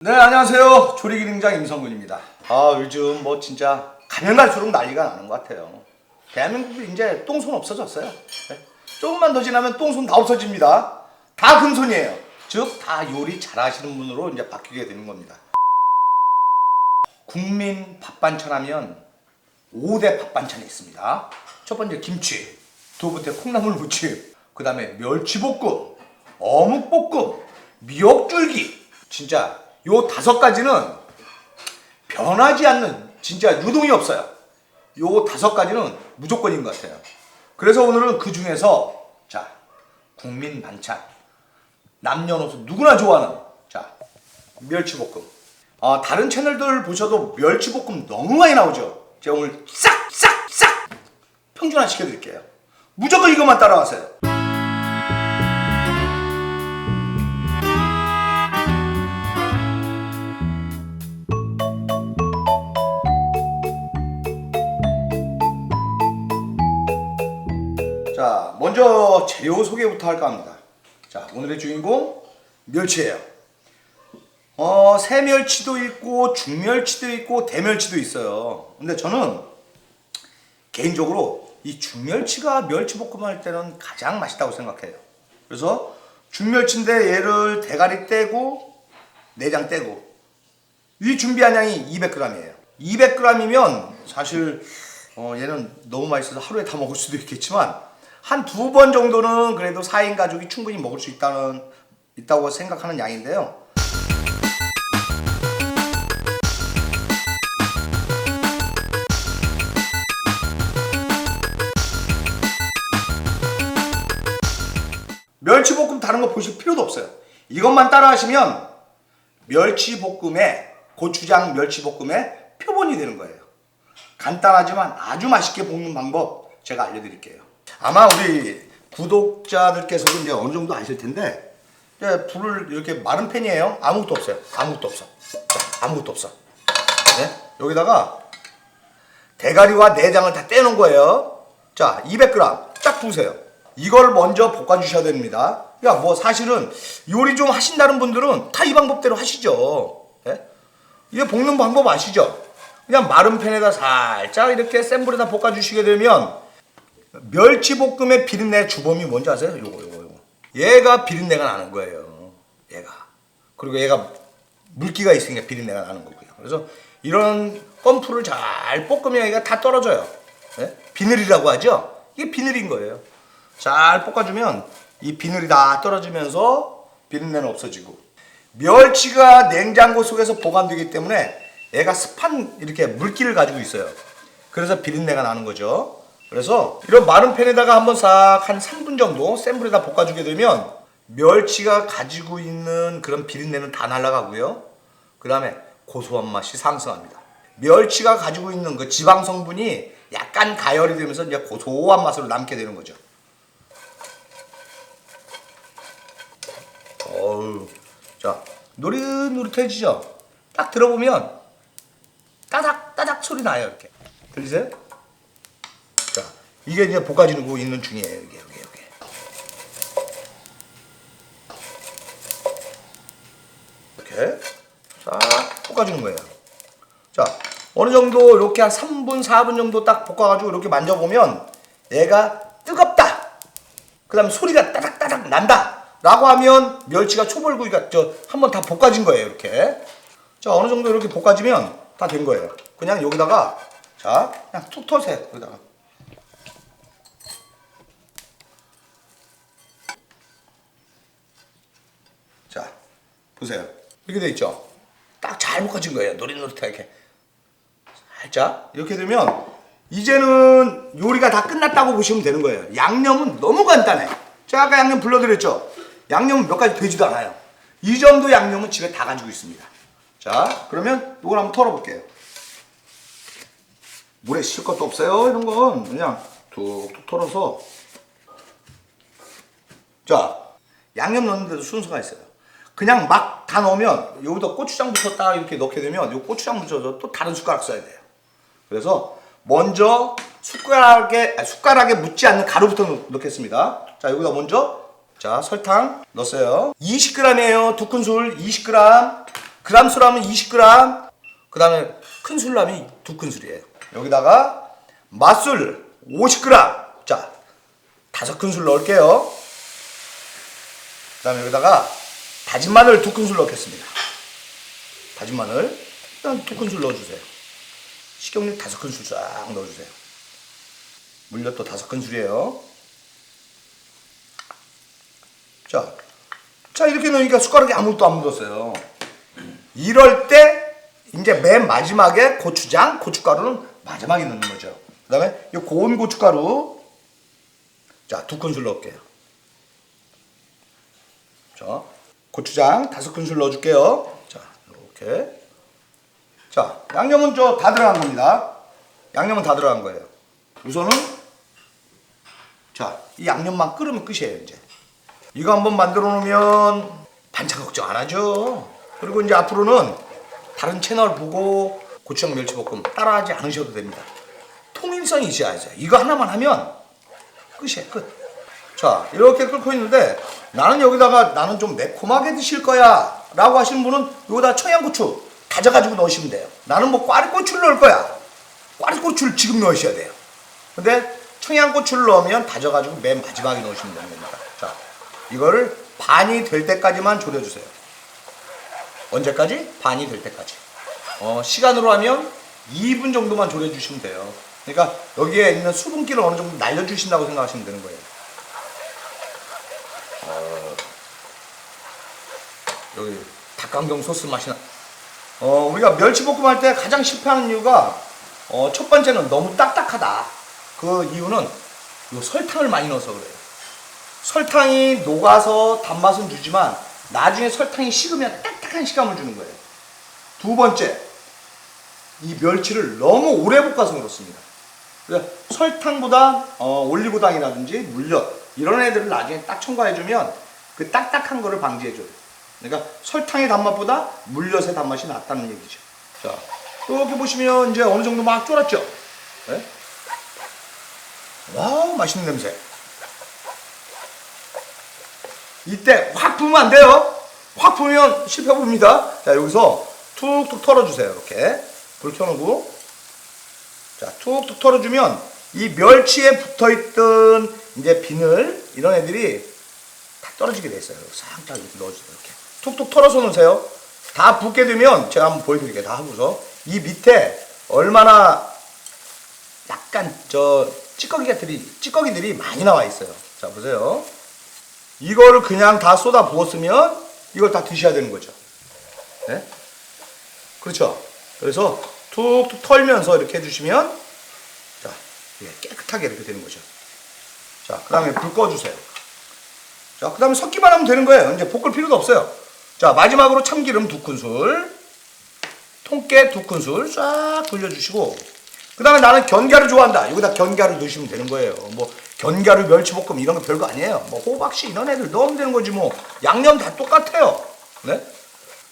네, 안녕하세요. 조리기능장 임성근입니다. 요즘 뭐 진짜 가면 갈수록 난리가 나는 것 같아요. 대한민국이 이제 똥손 없어졌어요. 네. 조금만 더 지나면 똥손 다 없어집니다. 다 금손이에요. 즉, 다 요리 잘하시는 분으로 이제 바뀌게 되는 겁니다. 국민 밥반찬 하면 5대 밥반찬이 있습니다. 첫 번째 김치, 두 번째 콩나물 무침, 그 다음에 멸치볶음, 어묵볶음, 미역줄기. 진짜 요 5가지는 변하지 않는 진짜 유동이 없어요. 요 5가지는 무조건인 것 같아요. 그래서 오늘은 그 중에서 자, 국민 반찬, 남녀노소 누구나 좋아하는 자, 멸치볶음. 다른 채널들 보셔도 멸치볶음 너무 많이 나오죠. 제가 오늘 싹 평준화 시켜드릴게요. 무조건 이것만 따라하세요. 자, 먼저 재료 소개부터 할까 합니다. 자, 오늘의 주인공 멸치예요. 새멸치도 있고 중멸치도 있고 대멸치도 있어요. 근데 저는 개인적으로 이 중멸치가 멸치볶음 할 때는 가장 맛있다고 생각해요. 그래서 중멸치인데 얘를 대가리 떼고 내장 떼고 이 준비한 양이 200g이에요. 200g이면 사실 얘는 너무 맛있어서 하루에 다 먹을 수도 있겠지만 한 2번 정도는 그래도 4인 가족이 충분히 먹을 수 있다고 생각하는 양인데요. 멸치볶음 다른 거 보실 필요도 없어요. 이것만 따라 하시면 멸치볶음에 고추장 멸치볶음의 표본이 되는 거예요. 간단하지만 아주 맛있게 볶는 방법 제가 알려드릴게요. 아마 우리 구독자들께서도 이제 어느 정도 아실 텐데, 이제 불을 이렇게 마른 팬이에요. 아무것도 없어요. 아무것도 없어. 자, 아무것도 없어. 네? 여기다가 대가리와 내장을 다 떼놓은 거예요. 자, 200g 딱 부으세요. 이걸 먼저 볶아주셔야 됩니다. 야, 뭐 사실은 요리 좀 하신다는 분들은 다 이 방법대로 하시죠. 네? 이게 볶는 방법 아시죠? 그냥 마른 팬에다 살짝 이렇게 센 불에다 볶아주시게 되면 멸치볶음의 비린내 주범이 뭔지 아세요? 요거. 얘가 비린내가 나는 거예요. 얘가. 그리고 얘가 물기가 있으니까 비린내가 나는 거고요. 그래서 이런 껌풀을 잘 볶으면 얘가 다 떨어져요. 네? 비늘이라고 하죠? 이게 비늘인 거예요. 잘 볶아주면 이 비늘이 다 떨어지면서 비린내는 없어지고, 멸치가 냉장고 속에서 보관되기 때문에 얘가 습한 이렇게 물기를 가지고 있어요. 그래서 비린내가 나는 거죠. 그래서 이런 마른 팬에다가 한번 싹 한 3분 정도 센 불에다 볶아주게 되면 멸치가 가지고 있는 그런 비린내는 다 날아가고요. 그 다음에 고소한 맛이 상승합니다. 멸치가 가지고 있는 그 지방 성분이 약간 가열이 되면서 이제 고소한 맛으로 남게 되는 거죠. 자, 노릇노릇해지죠? 딱 들어보면 따닥따닥 소리 나요. 이렇게 들리세요? 자, 이게 이제 볶아지고 있는 중이에요. 여기. 이렇게 싹 볶아주는 거예요. 자, 어느 정도 이렇게 한 3분, 4분 정도 딱 볶아가지고 이렇게 만져보면 얘가 뜨겁다. 그 다음에 소리가 따닥따닥 난다. 라고 하면 멸치가 초벌구이가 한번 다 볶아진 거예요. 이렇게. 자, 어느 정도 이렇게 볶아지면 다 된 거예요. 그냥 여기다가 자, 그냥 툭 터세요. 여기다가. 자, 보세요. 이렇게 돼 있죠? 딱 잘 볶아진 거예요. 노릇노릇하게. 살짝. 이렇게 되면 이제는 요리가 다 끝났다고 보시면 되는 거예요. 양념은 너무 간단해. 제가 아까 양념 불러드렸죠? 양념은 몇 가지 되지도 않아요. 이 정도 양념은 집에 다 가지고 있습니다. 자, 그러면 이걸 한번 털어볼게요. 물에 실 것도 없어요. 이런 건 그냥 툭툭 털어서. 자, 양념 넣는데도 순서가 있어요. 그냥 막 다 넣으면 여기다 고추장부터 딱 이렇게 넣게 되면 이 고추장 묻혀서 또 다른 숟가락 써야 돼요. 그래서 먼저 숟가락에 묻지 않는 가루부터 넣겠습니다. 자, 여기다 먼저 자, 설탕 넣었어요. 20g이에요. 2큰술 20g. 그람수로 하면 20g. 그 다음에 큰 술로 하면 2큰술이에요. 여기다가 맛술 50g. 자, 5큰술 넣을게요. 그 다음에 여기다가 다진 마늘 2큰술 넣겠습니다. 다진 마늘 일단 2큰술 넣어주세요. 식용유 5큰술 싹 넣어주세요. 물엿 또 5큰술이에요. 자 이렇게 넣으니까 숟가락에 아무것도 안 묻었어요. 이럴 때 이제 맨 마지막에 고추장, 고춧가루는 마지막에 넣는 거죠. 그 다음에 이 고운 고춧가루 자 2큰술 넣을게요. 자 고추장 5큰술 넣어줄게요. 자 이렇게. 자 양념은 다 들어간 겁니다. 양념은 다 들어간 거예요. 우선은 자 이 양념만 끓으면 끝이에요. 이제 이거 한번 만들어 놓으면 반찬 걱정 안 하죠. 그리고 이제 앞으로는 다른 채널 보고 고추장 멸치볶음 따라하지 않으셔도 됩니다. 통일성이 있어야죠. 이거 하나만 하면 끝이에요. 끝. 자 이렇게 끓고 있는데 나는 여기다가 나는 좀 매콤하게 드실 거야 라고 하시는 분은 여기다 청양고추 다져가지고 넣으시면 돼요. 나는 뭐 꽈리고추를 넣을 거야. 꽈리고추를 지금 넣으셔야 돼요. 근데 청양고추를 넣으면 다져가지고 맨 마지막에 넣으시면 됩니다. 자 이거를 반이 될 때까지만 졸여주세요. 언제까지? 반이 될 때까지. 시간으로 하면 2분 정도만 졸여주시면 돼요. 그러니까 여기에 있는 수분기를 어느 정도 날려주신다고 생각하시면 되는 거예요. 여기 닭강정 소스 맛이 나. 우리가 멸치볶음 할 때 가장 실패하는 이유가 첫 번째는 너무 딱딱하다. 그 이유는 요 설탕을 많이 넣어서 그래요. 설탕이 녹아서 단맛은 주지만 나중에 설탕이 식으면 딱딱한 식감을 주는 거예요. 두 번째, 이 멸치를 너무 오래 볶아서 그렇습니다. 그래서 설탕보다 올리고당이라든지 물엿 이런 애들을 나중에 딱 첨가해주면 그 딱딱한 거를 방지해줘요. 그러니까 설탕의 단맛보다 물엿의 단맛이 낫다는 얘기죠. 자, 이렇게 보시면 이제 어느 정도 막 졸았죠? 네? 와우, 맛있는 냄새. 이때 확 부으면 안 돼요. 확 부으면 실패 봅니다. 자, 여기서 툭툭 털어주세요. 이렇게 불 켜놓고 자, 툭툭 털어주면 이 멸치에 붙어있던 이제 비늘 이런 애들이 다 떨어지게 돼 있어요. 싹 이렇게 넣어주세요. 이렇게 툭툭 털어서 넣으세요. 다 붓게 되면 제가 한번 보여드릴게요. 다 하고서 이 밑에 얼마나 약간 찌꺼기들이 많이 나와 있어요. 자, 보세요. 이거를 그냥 다 쏟아 부었으면 이걸 다 드셔야 되는 거죠. 네? 그렇죠. 그래서 툭툭 털면서 이렇게 해주시면 자, 깨끗하게 이렇게 되는 거죠. 자, 그 다음에 불 꺼주세요. 자, 그 다음에 섞기만 하면 되는 거예요. 이제 볶을 필요도 없어요. 자, 마지막으로 참기름 2큰술, 통깨 2큰술 싹 돌려주시고, 그 다음에 나는 견과류 좋아한다. 여기다 견과류 넣으시면 되는 거예요. 뭐 견과류 멸치볶음 이런 거 별거 아니에요. 뭐 호박씨 이런 애들 넣으면 되는 거지 뭐. 양념 다 똑같아요. 네?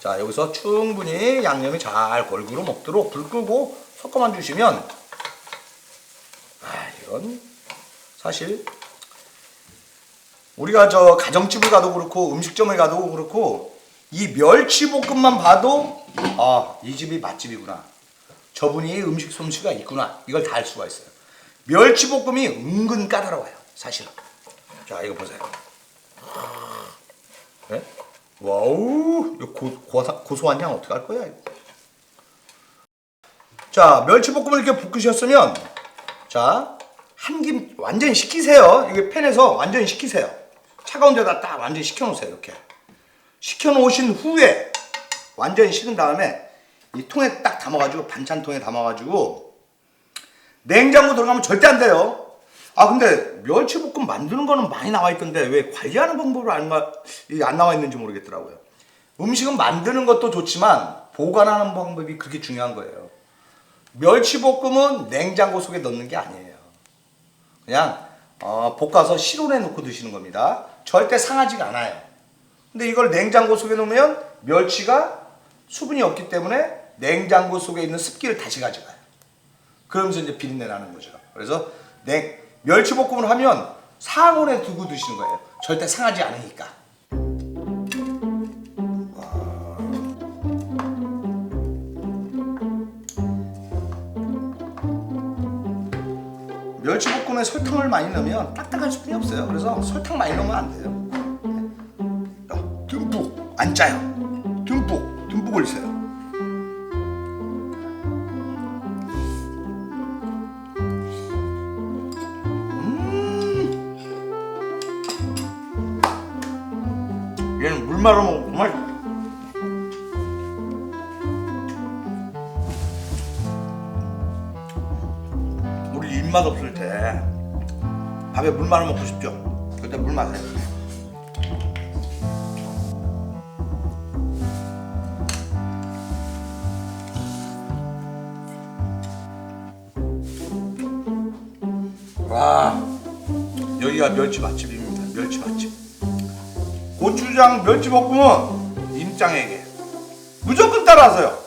자, 여기서 충분히 양념이 잘 골고루 먹도록 불 끄고 섞어만 주시면 이건 사실 우리가 가정집을 가도 그렇고 음식점에 가도 그렇고 이 멸치볶음만 봐도 이 집이 맛집이구나. 저분이 음식 솜씨가 있구나. 이걸 다 알 수가 있어요. 멸치볶음이 은근 까다로워요. 사실은. 자, 이거 보세요. 네? 와우, 고소한 향 어떻게 할 거야? 자, 멸치볶음을 이렇게 볶으셨으면 자, 한 김 완전히 식히세요. 이게 팬에서 완전히 식히세요. 차가운 데다 딱 완전히 식혀놓으세요. 이렇게 식혀놓으신 후에 완전히 식은 다음에 이 통에 딱 담아가지고 반찬통에 담아가지고 냉장고 들어가면 절대 안 돼요. 근데 멸치볶음 만드는 거는 많이 나와 있던데 왜 관리하는 방법을 안 나와 있는지 모르겠더라고요. 음식은 만드는 것도 좋지만 보관하는 방법이 그렇게 중요한 거예요. 멸치볶음은 냉장고 속에 넣는 게 아니에요. 그냥 볶아서 실온에 넣고 드시는 겁니다. 절대 상하지가 않아요. 근데 이걸 냉장고 속에 넣으면 멸치가 수분이 없기 때문에 냉장고 속에 있는 습기를 다시 가져가요. 그러면서 이제 비린내 나는 거죠. 그래서 멸치볶음을 하면 상온에 두고 드시는 거예요. 절대 상하지 않으니까. 멸치볶음에 설탕을 많이 넣으면 딱딱한 스푼이 없어요. 그래서 설탕 많이 넣으면 안 돼요. 듬뿍 안 짜요. 듬뿍 올리세요. 얘는 물 말아 먹으면 정말 우리 입맛 없을 때 밥에 물 말아 먹고 싶죠? 그때 물 마세요. 와, 여기가 멸치 맛집입니다. 멸치 맛집. 고추장 멸치볶음은 임장에게 무조건 따라하세요.